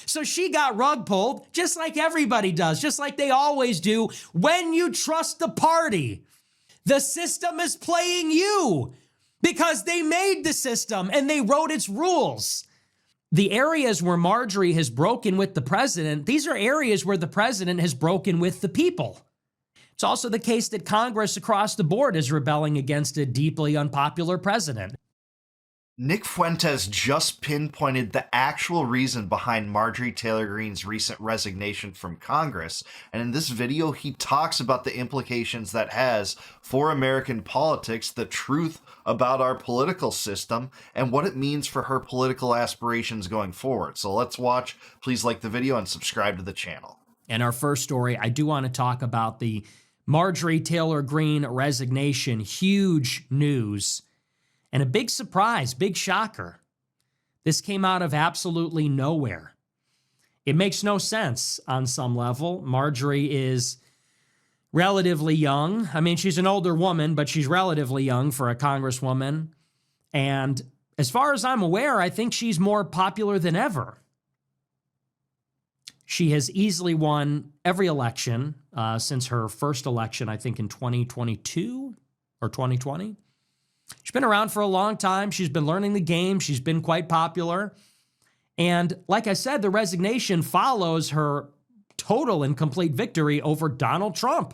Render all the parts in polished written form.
So she got rug pulled, just like everybody does, just like they always do when you trust the party. The system is playing you because they made the system and they wrote its rules. The areas where Marjorie has broken with the president, these are areas where the president has broken with the people. It's also the case that Congress across the board is rebelling against a deeply unpopular president. Nick Fuentes just pinpointed the actual reason behind Marjorie Taylor Greene's recent resignation from Congress, and in this video he talks about the implications that has for American politics, the truth about our political system, and what it means for her political aspirations going forward. So let's watch. Please like the video and subscribe to the channel. And our first story, I do want to talk about the Marjorie Taylor Greene resignation. Huge news. And a big surprise, big shocker. This came out of absolutely nowhere. It makes no sense on some level. Marjorie is relatively young. I mean, she's an older woman, but she's relatively young for a congresswoman. And as far as I'm aware, I think she's more popular than ever. She has easily won every election since her first election, I think in 2022 or 2020. She's been around for a long time. She's been learning the game. She's been quite popular. And like I said, the resignation follows her total and complete victory over Donald Trump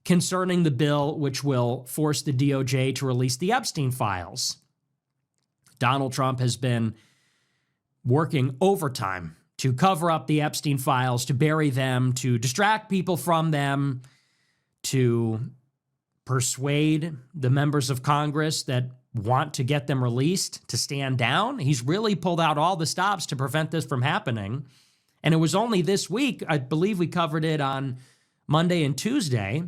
concerning the bill which will force the DOJ to release the Epstein files. Donald Trump has been working overtime to cover up the Epstein files, to bury them, to distract people from them, to persuade the members of Congress that want to get them released to stand down. He's really pulled out all the stops to prevent this from happening. And it was only this week, I believe we covered it on Monday and Tuesday.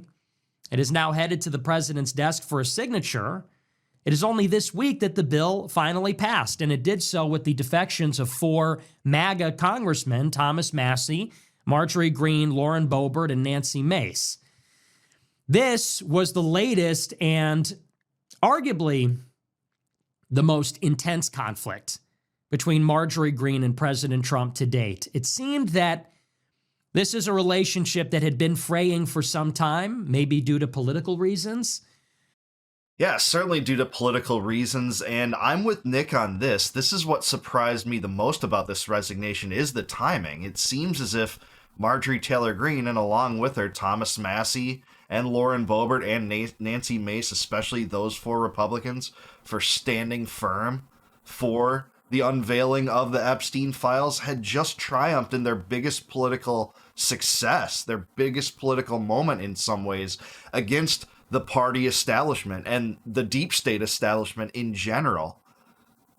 It is now headed to the president's desk for a signature. It is only this week that the bill finally passed, and it did so with the defections of 4 MAGA congressmen, Thomas Massie, Marjorie Greene, Lauren Boebert, and Nancy Mace. This was the latest and arguably the most intense conflict between Marjorie Greene and President Trump to date. It seemed that this is a relationship that had been fraying for some time, maybe due to political reasons. Yeah, certainly due to political reasons, and I'm with Nick on this. This is what surprised me the most about this resignation is the timing. It seems as if Marjorie Taylor Greene, and along with her, Thomas Massie and Lauren Boebert and Nancy Mace, especially those 4 Republicans, for standing firm for the unveiling of the Epstein files, had just triumphed in their biggest political success, their biggest political moment in some ways, against the party establishment and the deep state establishment in general,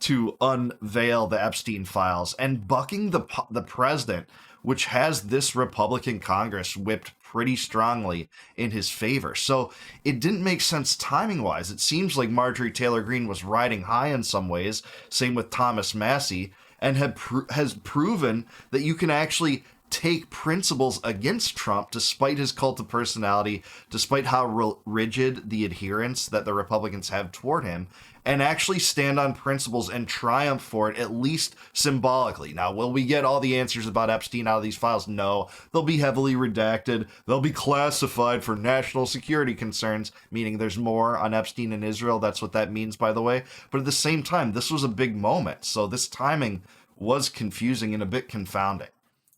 to unveil the Epstein files and bucking the president, which has this Republican Congress whipped pretty strongly in his favor. So it didn't make sense timing-wise. It seems like Marjorie Taylor Greene was riding high in some ways, same with Thomas Massie, and has proven that you can actually take principles against Trump despite his cult of personality, despite how rigid the adherence that the Republicans have toward him, and actually stand on principles and triumph for it, at least symbolically. Now, will we get all the answers about Epstein out of these files? No. They'll be heavily redacted. They'll be classified for national security concerns, meaning there's more on Epstein in Israel. That's what that means, by the way. But at the same time, this was a big moment. So this timing was confusing and a bit confounding.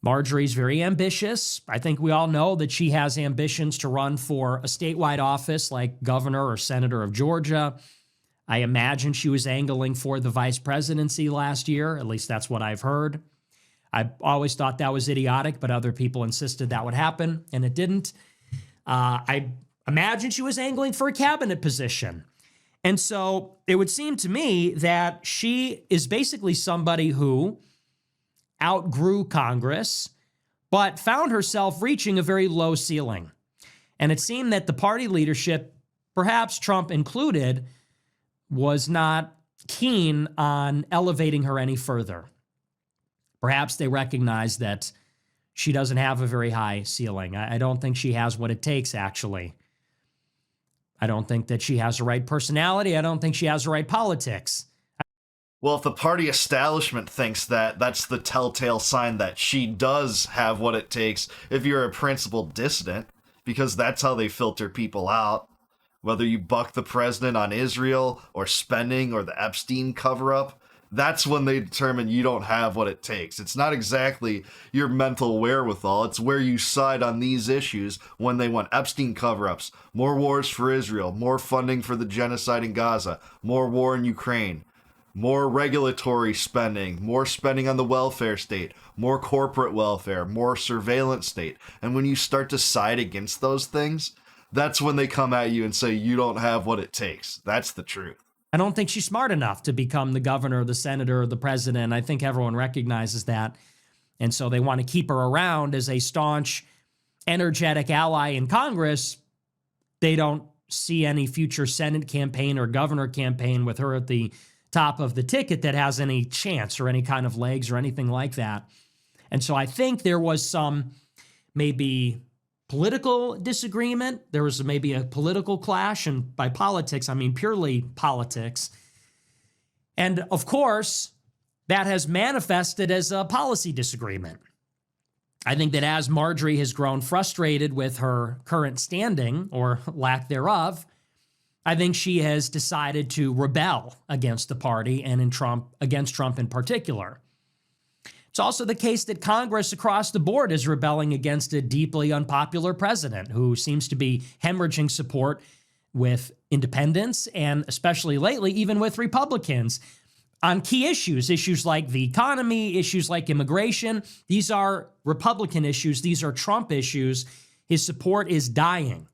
Marjorie's very ambitious. I think we all know that she has ambitions to run for a statewide office like governor or senator of Georgia. I imagine she was angling for the vice presidency last year. At least that's what I've heard. I always thought that was idiotic, but other people insisted that would happen, and it didn't. I imagine she was angling for a cabinet position. And so it would seem to me that she is basically somebody who outgrew Congress, but found herself reaching a very low ceiling. And it seemed that the party leadership, perhaps Trump included, was not keen on elevating her any further. Perhaps they recognized that she doesn't have a very high ceiling. I don't think she has what it takes, actually. I don't think that she has the right personality. I don't think she has the right politics. Well, if the party establishment thinks that, that's the telltale sign that she does have what it takes if you're a principled dissident, because that's how they filter people out. Whether you buck the president on Israel or spending or the Epstein cover-up, that's when they determine you don't have what it takes. It's not exactly your mental wherewithal. It's where you side on these issues when they want Epstein cover-ups, more wars for Israel, more funding for the genocide in Gaza, more war in Ukraine, more regulatory spending, more spending on the welfare state, more corporate welfare, more surveillance state. And when you start to side against those things, that's when they come at you and say you don't have what it takes. That's the truth. I don't think she's smart enough to become the governor, the senator, the president. I think everyone recognizes that. And so they want to keep her around as a staunch, energetic ally in Congress. They don't see any future Senate campaign or governor campaign with her at the top of the ticket that has any chance or any kind of legs or anything like that. And so I think there was some maybe political disagreement. There was maybe a political clash, and by politics, I mean purely politics. And of course, that has manifested as a policy disagreement. I think that as Marjorie has grown frustrated with her current standing, or lack thereof, I think she has decided to rebel against the party and against Trump in particular. It's also the case that Congress across the board is rebelling against a deeply unpopular president who seems to be hemorrhaging support with independents and especially lately, even with Republicans on key issues like the economy, issues like immigration. These are Republican issues. These are Trump issues. His support is dying.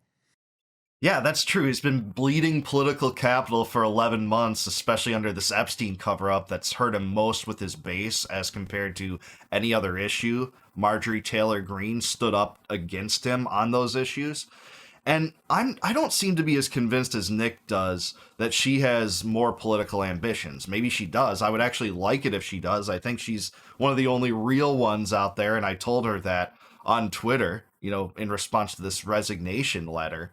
Yeah, that's true. He's been bleeding political capital for 11 months, especially under this Epstein cover-up that's hurt him most with his base as compared to any other issue. Marjorie Taylor Greene stood up against him on those issues. And I don't seem to be as convinced as Nick does that she has more political ambitions. Maybe she does. I would actually like it if she does. I think she's one of the only real ones out there, and I told her that on Twitter, in response to this resignation letter.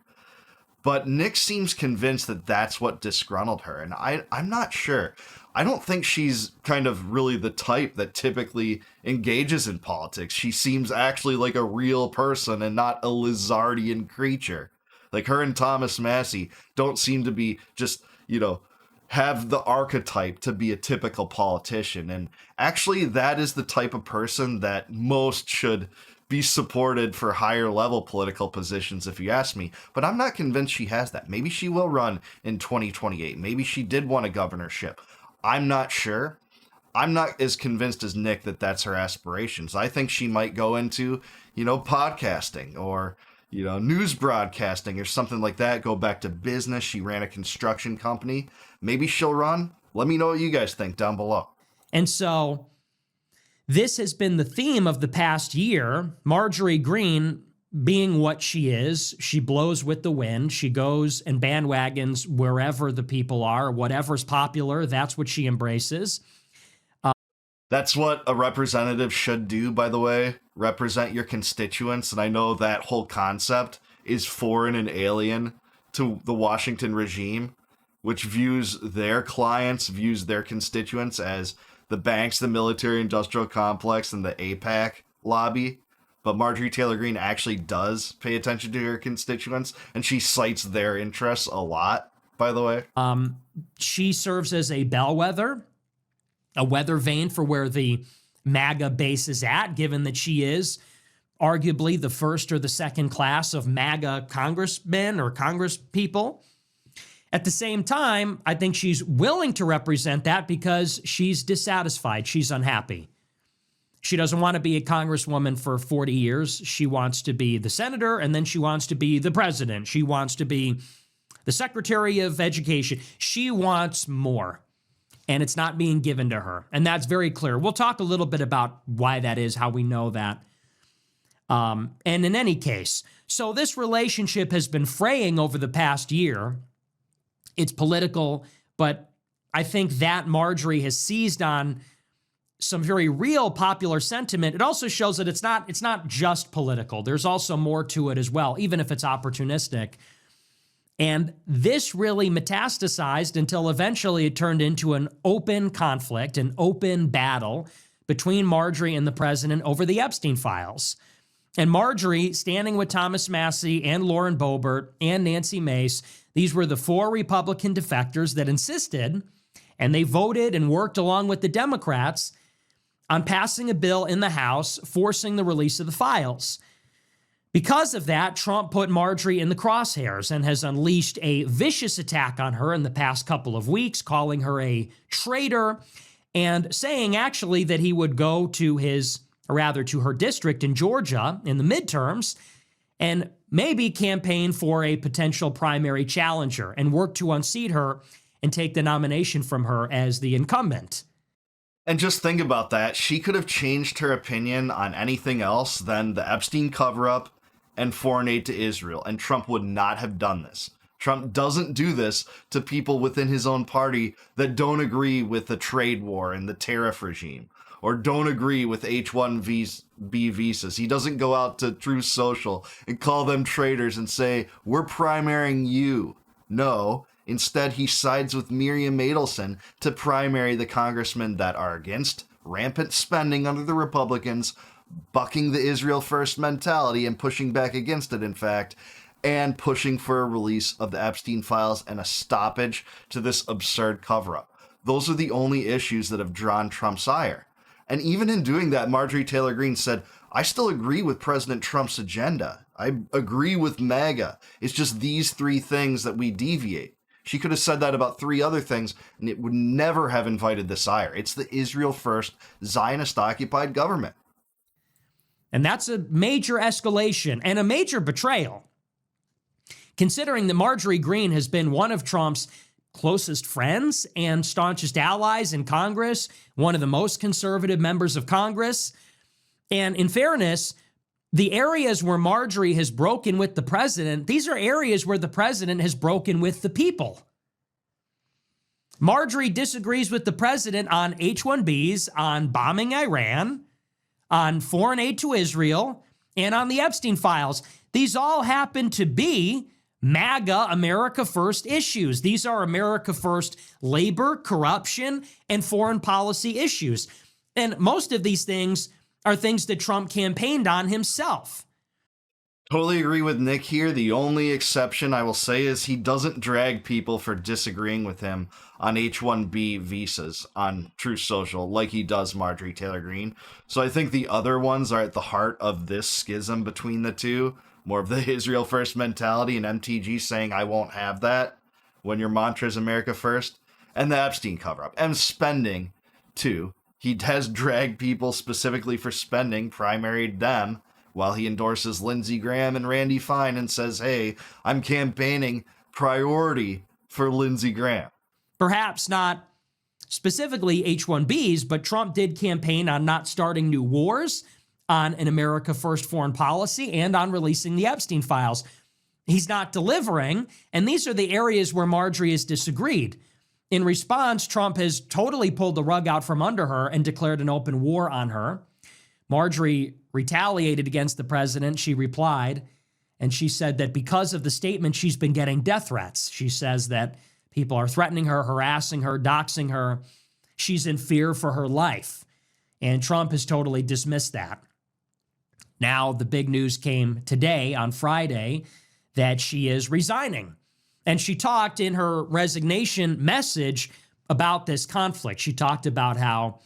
But Nick seems convinced that that's what disgruntled her, and I'm not sure. I don't think she's kind of really the type that typically engages in politics. She seems actually like a real person and not a lizardian creature. Like her and Thomas Massie don't seem to be just, have the archetype to be a typical politician. And actually, that is the type of person that most should be supported for higher level political positions, if you ask me. But I'm not convinced she has that. Maybe she will run in 2028. Maybe she did want a governorship. I'm not sure. I'm not as convinced as Nick that that's her aspirations. I think she might go into, podcasting or, news broadcasting or something like that. Go back to business. She ran a construction company. Maybe she'll run. Let me know what you guys think down below. And so this has been the theme of the past year. Marjorie Greene being what she is, she blows with the wind. She goes and bandwagons wherever the people are, whatever's popular, that's what she embraces. That's what a representative should do, by the way. Represent your constituents. And I know that whole concept is foreign and alien to the Washington regime, which views their clients, views their constituents as the banks, the military-industrial complex, and the AIPAC lobby. But Marjorie Taylor Greene actually does pay attention to her constituents, and she cites their interests a lot, by the way. She serves as a bellwether, a weather vane for where the MAGA base is at, given that she is arguably the first or the second class of MAGA congressmen or congresspeople. At the same time, I think she's willing to represent that because she's dissatisfied. She's unhappy. She doesn't want to be a congresswoman for 40 years. She wants to be the senator, and then she wants to be the president. She wants to be the secretary of education. She wants more, and it's not being given to her. And that's very clear. We'll talk a little bit about why that is, how we know that. And in any case, so this relationship has been fraying over the past year. It's political, but I think that Marjorie has seized on some very real popular sentiment. It also shows that it's not just political. There's also more to it as well, even if it's opportunistic. And this really metastasized until eventually it turned into an open conflict, an open battle between Marjorie and the president over the Epstein files. And Marjorie, standing with Thomas Massie and Lauren Boebert and Nancy Mace, these were the 4 Republican defectors that insisted, and they voted and worked along with the Democrats on passing a bill in the House forcing the release of the files. Because of that, Trump put Marjorie in the crosshairs and has unleashed a vicious attack on her in the past couple of weeks, calling her a traitor and saying actually that he would go to to her district in Georgia in the midterms and maybe campaign for a potential primary challenger and work to unseat her and take the nomination from her as the incumbent. And just think about that. She could have changed her opinion on anything else than the Epstein cover-up and foreign aid to Israel, and Trump would not have done this. Trump doesn't do this to people within his own party that don't agree with the trade war and the tariff regime, or don't agree with H-1B visas. He doesn't go out to Truth Social and call them traitors and say, we're primarying you. No, instead he sides with Miriam Adelson to primary the congressmen that are against rampant spending under the Republicans, bucking the Israel first mentality and pushing back against it, in fact, and pushing for a release of the Epstein files and a stoppage to this absurd cover-up. Those are the only issues that have drawn Trump's ire. And even in doing that, Marjorie Taylor Greene said, I still agree with President Trump's agenda. I agree with MAGA. It's just these 3 things that we deviate. She could have said that about 3 other things, and it would never have invited this ire. It's the Israel first Zionist-occupied government. And that's a major escalation and a major betrayal, considering that Marjorie Greene has been one of Trump's closest friends and staunchest allies in Congress, one of the most conservative members of Congress. And in fairness, the areas where Marjorie has broken with the president, these are areas where the president has broken with the people. Marjorie disagrees with the president on H-1Bs, on bombing Iran, on foreign aid to Israel, and on the Epstein files. These all happen to be MAGA, America First issues. These are America First labor, corruption, and foreign policy issues. And most of these things are things that Trump campaigned on himself. Totally agree with Nick here. The only exception I will say is he doesn't drag people for disagreeing with him on H-1B visas on Truth Social like he does Marjorie Taylor Greene. So I think the other ones are at the heart of this schism between the two. More of the Israel first mentality and MTG saying, I won't have that when your mantra is America first. And the Epstein cover-up. And spending, too. He has dragged people specifically for spending, primaried them, while he endorses Lindsey Graham and Randy Fine and says, hey, I'm campaigning priority for Lindsey Graham. Perhaps not specifically H-1Bs, but Trump did campaign on not starting new wars, on an America First foreign policy, and on releasing the Epstein files. He's not delivering, and these are the areas where Marjorie has disagreed. In response, Trump has totally pulled the rug out from under her and declared an open war on her. Marjorie retaliated against the president. She replied, and she said that because of the statement, she's been getting death threats. She says that people are threatening her, harassing her, doxing her. She's in fear for her life. And Trump has totally dismissed that. Now, the big news came today on Friday that she is resigning. And she talked in her resignation message about this conflict. She talked about how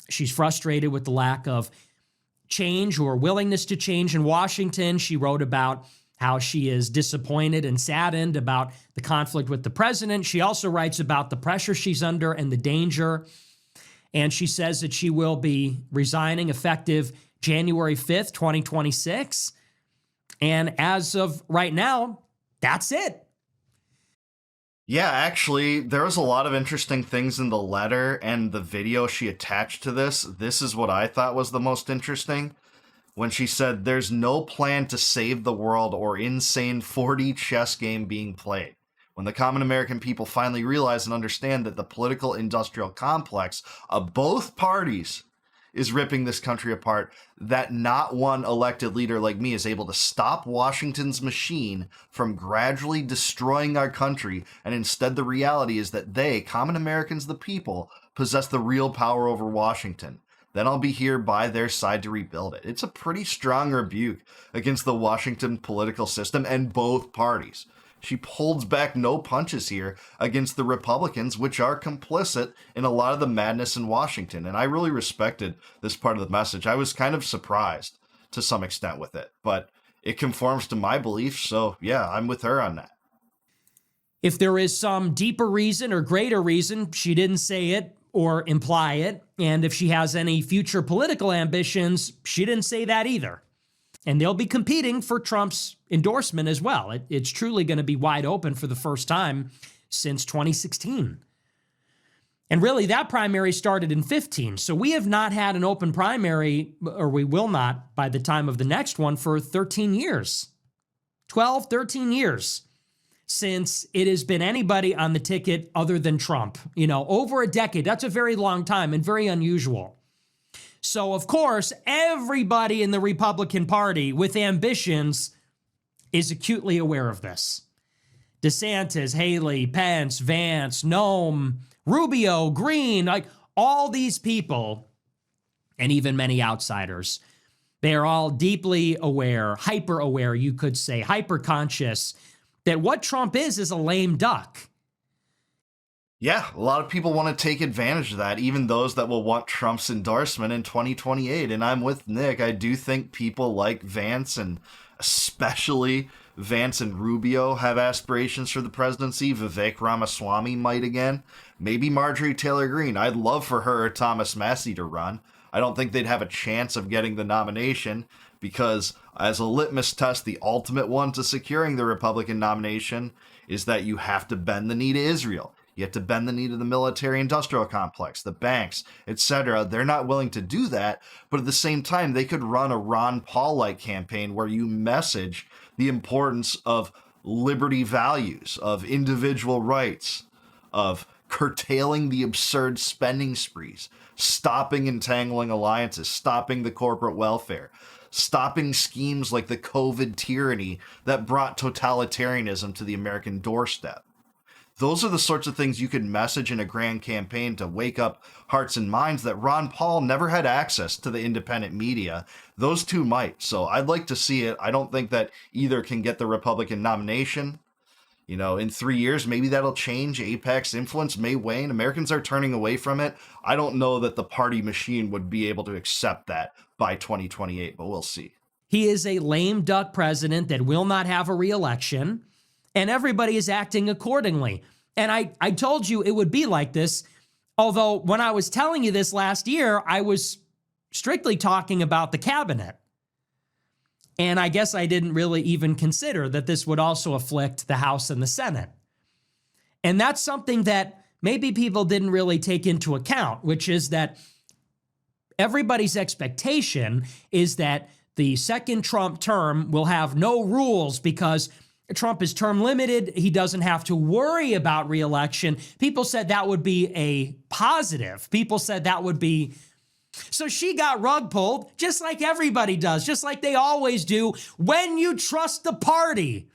she's frustrated with the lack of change or willingness to change in Washington. She wrote about how she is disappointed and saddened about the conflict with the president. She also writes about the pressure she's under and the danger. And she says that she will be resigning effective January 5th, 2026. And as of right now, that's it. Yeah, actually, there was a lot of interesting things in the letter and the video she attached to this. This is what I thought was the most interesting. When she said, there's no plan to save the world or insane 4D chess game being played. When the common American people finally realize and understand that the political industrial complex of both parties is ripping this country apart, that not one elected leader like me is able to stop Washington's machine from gradually destroying our country. And instead, the reality is that they, common Americans, the people, possess the real power over Washington. Then I'll be here by their side to rebuild it. It's a pretty strong rebuke against the Washington political system and both parties. She holds back no punches here against the Republicans, which are complicit in a lot of the madness in Washington. And I really respected this part of the message. I was kind of surprised to some extent with it, but it conforms to my beliefs. So yeah, I'm with her on that. If there is some deeper reason or greater reason, she didn't say it or imply it. And if she has any future political ambitions, she didn't say that either. And they'll be competing for Trump's endorsement as well. It's truly going to be wide open for the first time since 2016. And really, that primary started in 15. So we have not had an open primary, or we will not by the time of the next one, for 13 years. 12, 13 years since it has been anybody on the ticket other than Trump. You know, over a decade. That's a very long time and very unusual. So, of course, everybody in the Republican Party with ambitions is acutely aware of this. DeSantis, Haley, Pence, Vance, Noem, Rubio, Greene, like all these people, and even many outsiders, they are all deeply aware, hyper aware, you could say, hyper conscious that what Trump is a lame duck. Yeah, a lot of people want to take advantage of that, even those that will want Trump's endorsement in 2028. And I'm with Nick. I do think people like Vance, and especially Vance and Rubio, have aspirations for the presidency. Vivek Ramaswamy might again. Maybe Marjorie Taylor Greene. I'd love for her or Thomas Massie to run. I don't think they'd have a chance of getting the nomination because, as a litmus test, the ultimate one to securing the Republican nomination is that you have to bend the knee to Israel. You have to bend the knee to the military-industrial complex, the banks, etc. They're not willing to do that, but at the same time, they could run a Ron Paul-like campaign where you message the importance of liberty values, of individual rights, of curtailing the absurd spending sprees, stopping entangling alliances, stopping the corporate welfare, stopping schemes like the COVID tyranny that brought totalitarianism to the American doorstep. Those are the sorts of things you could message in a grand campaign to wake up hearts and minds that Ron Paul never had access to the independent media. Those two might. So I'd like to see it. I don't think that either can get the Republican nomination. You know, in 3 years, maybe that'll change. AIPAC's influence may wane. Americans are turning away from it. I don't know that the party machine would be able to accept that by 2028, but we'll see. He is a lame duck president that will not have a re-election. And everybody is acting accordingly. And I told you it would be like this, although when I was telling you this last year, I was strictly talking about the cabinet. And I guess I didn't really even consider that this would also afflict the House and the Senate. And that's something that maybe people didn't really take into account, which is that everybody's expectation is that the second Trump term will have no rules because Trump is term limited. He doesn't have to worry about re-election. People said that would be a positive. People said that would be. So she got rug pulled, just like everybody does, just like they always do when you trust the party.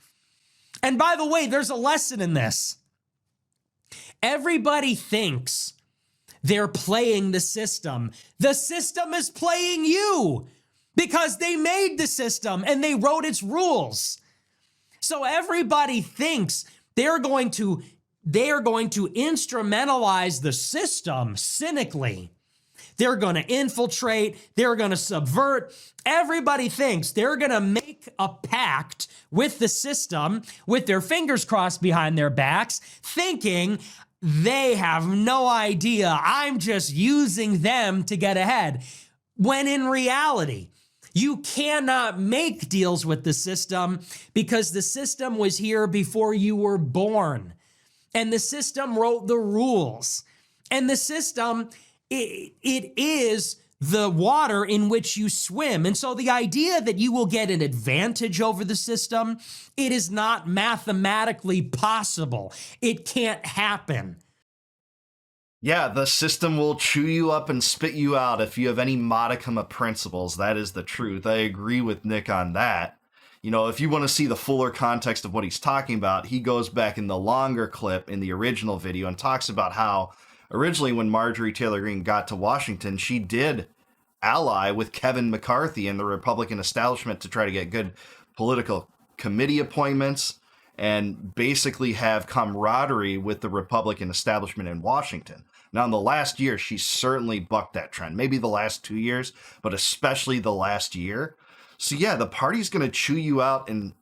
And by the way, there's a lesson in this. Everybody thinks they're playing the system. The system is playing you because they made the system and they wrote its rules. So everybody thinks they're going to instrumentalize the system cynically. They're going to infiltrate. They're going to subvert. Everybody thinks they're going to make a pact with the system with their fingers crossed behind their backs, thinking they have no idea I'm just using them to get ahead. When in reality, you cannot make deals with the system because the system was here before you were born. And the system wrote the rules. And the system, it is the water in which you swim. And so the idea that you will get an advantage over the system, it is not mathematically possible. It can't happen. Yeah, the system will chew you up and spit you out if you have any modicum of principles. That is the truth. I agree with Nick on that. If you want to see the fuller context of what he's talking about, he goes back in the longer clip in the original video and talks about how originally when Marjorie Taylor Greene got to Washington, she did ally with Kevin McCarthy and the Republican establishment to try to get good political committee appointments and basically have camaraderie with the Republican establishment in Washington. Now, in the last year, she certainly bucked that trend. Maybe the last 2 years, but especially the last year. So yeah, the party's going to chew you up and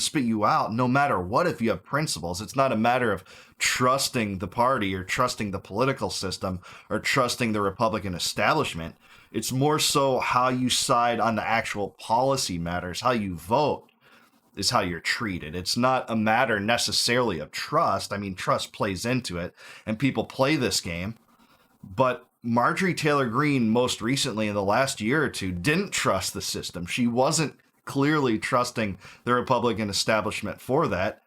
spit you out no matter what if you have principles. It's not a matter of trusting the party or trusting the political system or trusting the Republican establishment. It's more so how you side on the actual policy matters. How you vote is how you're treated. It's not a matter necessarily of trust. I mean, trust plays into it, and people play this game. But Marjorie Taylor Greene, most recently in the last year or two, didn't trust the system. She wasn't clearly trusting the Republican establishment for that.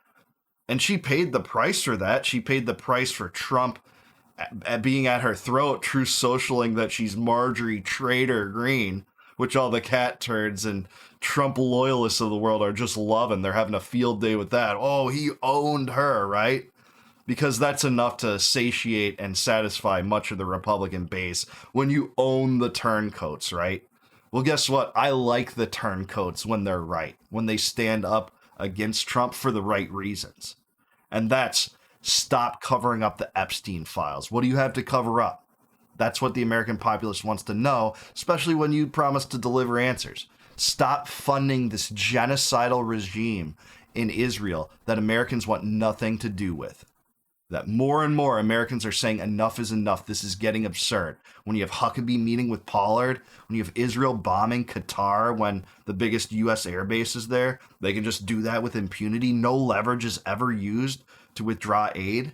And she paid the price for that. She paid the price for Trump being at her throat, truth socialing that she's Marjorie Taylor Greene, which all the cat turds and Trump loyalists of the world are just loving. They're having a field day with that. Oh, he owned her, right? Because that's enough to satiate and satisfy much of the Republican base when you own the turncoats, right? Well, guess what? I like the turncoats when they're right, when they stand up against Trump for the right reasons. And that's stop covering up the Epstein files. What do you have to cover up? That's what the American populace wants to know, especially when you promise to deliver answers. Stop funding this genocidal regime in Israel that Americans want nothing to do with. That more and more Americans are saying enough is enough. This is getting absurd. When you have Huckabee meeting with Pollard, when you have Israel bombing Qatar when the biggest U.S. air base is there, they can just do that with impunity. No leverage is ever used to withdraw aid.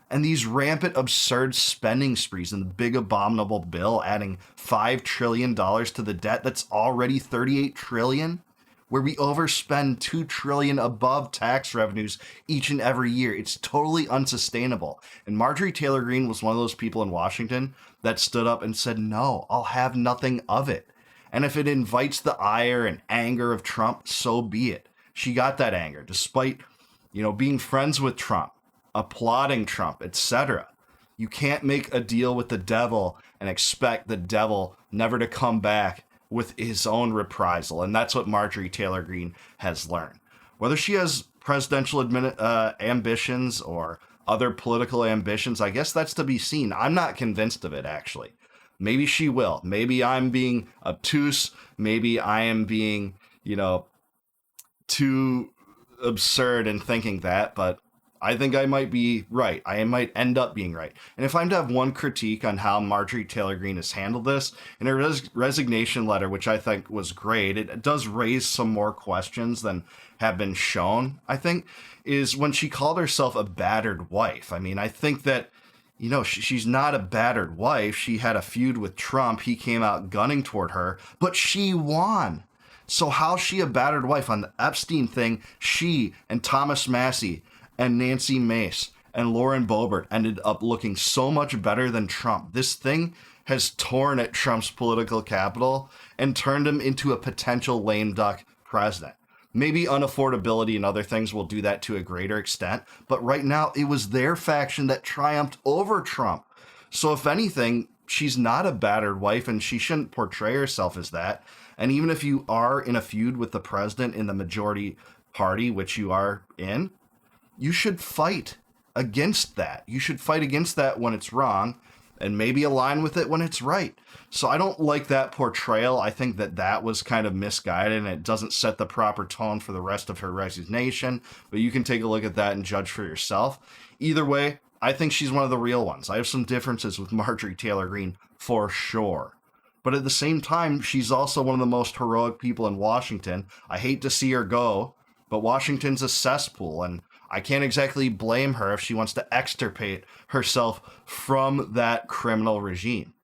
And these rampant, absurd spending sprees in the big abominable bill, adding $5 trillion to the debt that's already $38 trillion, where we overspend $2 trillion above tax revenues each and every year. It's totally unsustainable. And Marjorie Taylor Greene was one of those people in Washington that stood up and said, no, I'll have nothing of it. And if it invites the ire and anger of Trump, so be it. She got that anger, despite, being friends with Trump, applauding Trump, etc. You can't make a deal with the devil and expect the devil never to come back with his own reprisal. And that's what Marjorie Taylor Greene has learned. Whether she has presidential ambitions or other political ambitions, I guess that's to be seen. I'm not convinced of it, actually. Maybe she will. Maybe I'm being obtuse. Maybe I am being, too absurd in thinking that, but I think I might be right. I might end up being right. And if I'm to have one critique on how Marjorie Taylor Greene has handled this, in her resignation letter, which I think was great, it does raise some more questions than have been shown, I think, is when she called herself a battered wife. I mean, I think that, she's not a battered wife. She had a feud with Trump. He came out gunning toward her, but she won. So how's she a battered wife? On the Epstein thing, she and Thomas Massie and Nancy Mace and Lauren Boebert ended up looking so much better than Trump. This thing has torn at Trump's political capital and turned him into a potential lame duck president. Maybe unaffordability and other things will do that to a greater extent, but right now it was their faction that triumphed over Trump. So if anything, she's not a battered wife and she shouldn't portray herself as that. And even if you are in a feud with the president in the majority party, which you are in, you should fight against that. You should fight against that when it's wrong and maybe align with it when it's right. So I don't like that portrayal. I think that was kind of misguided and it doesn't set the proper tone for the rest of her resignation. But you can take a look at that and judge for yourself. Either way, I think she's one of the real ones. I have some differences with Marjorie Taylor Greene for sure. But at the same time, she's also one of the most heroic people in Washington. I hate to see her go, but Washington's a cesspool, and I can't exactly blame her if she wants to extirpate herself from that criminal regime.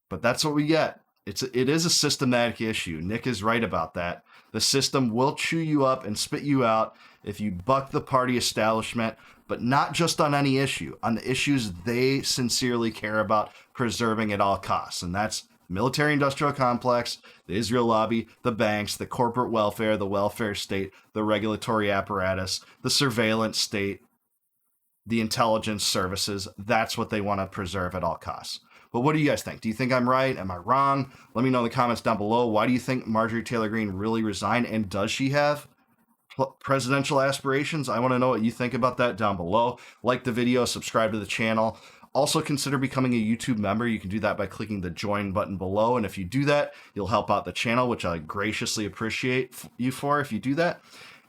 But that's what we get. It is a systematic issue. Nick is right about that. The system will chew you up and spit you out if you buck the party establishment, but not just on any issue, on the issues they sincerely care about preserving at all costs. And that's military-industrial complex, the Israel lobby, the banks, the corporate welfare, the welfare state, the regulatory apparatus, the surveillance state, the intelligence services. That's what they want to preserve at all costs. But what do you guys think? Do you think I'm right? Am I wrong? Let me know in the comments down below. Why do you think Marjorie Taylor Greene really resigned? And does she have presidential aspirations? I want to know what you think about that down below. Like the video, subscribe to the channel. Also consider becoming a YouTube member. You can do that by clicking the join button below. And if you do that, you'll help out the channel, which I graciously appreciate you for if you do that.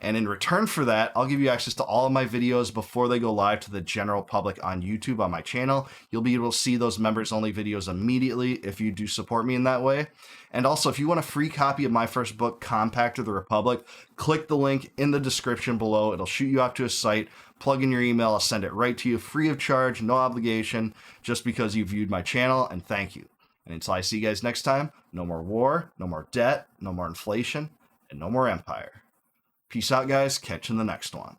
And in return for that, I'll give you access to all of my videos before they go live to the general public on YouTube on my channel. You'll be able to see those members only videos immediately if you do support me in that way. And also, if you want a free copy of my first book, Compact of the Republic, click the link in the description below. It'll shoot you off to a site. Plug in your email. I'll send it right to you free of charge, no obligation, just because you viewed my channel, and thank you. And until I see you guys next time, no more war, no more debt, no more inflation, and no more empire. Peace out, guys. Catch you in the next one.